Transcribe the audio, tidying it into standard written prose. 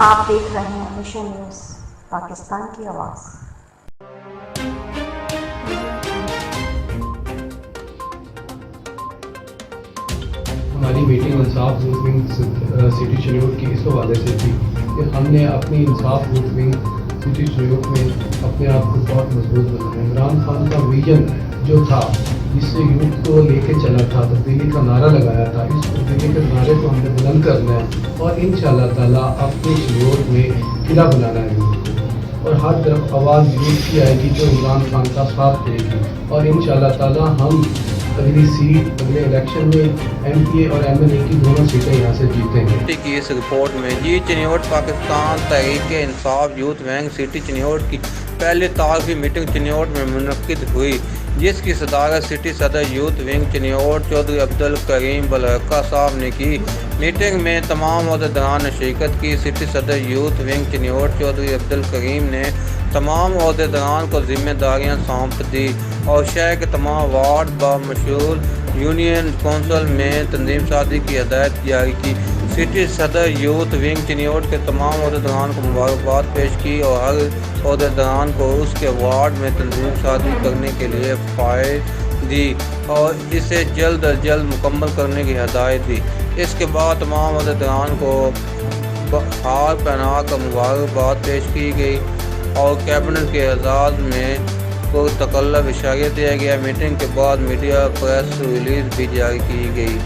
آپ دیکھ رہے ہیں مشن نیوز پاکستان کی آواز۔ ہماری میٹنگ انصاف یوتھ ونگ سٹی چنیوٹ کی اس حوالے سے تھی کہ ہم نے اپنی انصاف یوتھ ونگ سٹی چنیوٹ میں اپنے آپ کو بہت مضبوط بنایا۔ عمران خان کا ویژن جو تھا جس سے یوتھ کو لے کے چلا تھا، تبدیلی کا نعرہ لگایا تھا، اس تبدیلی کے نعرے کو ہم نے بلند کرنا ہے اور انشاءاللہ تعالیٰ اپنے چنیوٹ میں قلعہ بنانا ہے یوتھ کو، اور ہر طرف آواز یوتھ کی آئے گی جو عمران خان کا ساتھ دے گی، اور انشاءاللہ تعالیٰ ہم اگلی سیٹ اگلے الیکشن میں ایم پی اے اور ایم ایل اے کی دونوں سیٹیں یہاں سے جیتیں گے۔ کی اس رپورٹ میں Chiniot Pakistan Tehreek Insaf youth wing city Chiniot کی پہلی تعارفی میٹنگ چنیوٹ میں منعقد ہوئی، جس کی صدارت سٹی صدر یوتھ ونگ چنیوٹ چودھری عبدالکریم بلحقہ صاحب نے کی۔ میٹنگ میں تمام عہدیداران نے شرکت کی۔ سٹی صدر یوتھ ونگ چنیوٹ چودھری عبدالکریم نے تمام عہدیداران کو ذمہ داریاں سونپ دی اور شہر کے تمام وارڈ بمشمول یونین کونسل میں تنظیم سازی کی ہدایت جاری کی۔ سٹی صدر یوتھ ونگ چنیوٹ کے تمام عہدیداران کو مبارکباد پیش کی اور ہر عہدیداران کو اس کے وارڈ میں تنظیم سازی کرنے کے لیے فائدہ دی اور اسے جلد از جلد مکمل کرنے کی ہدایت دی۔ اس کے بعد تمام عہدیداران کو ہار پہنا کر مبارکباد پیش کی گئی اور کیبنٹ کے اعزاز میں پرتکلف اشاریہ دیا گیا۔ میٹنگ کے بعد میڈیا پریس ریلیز بھی جاری کی گئی۔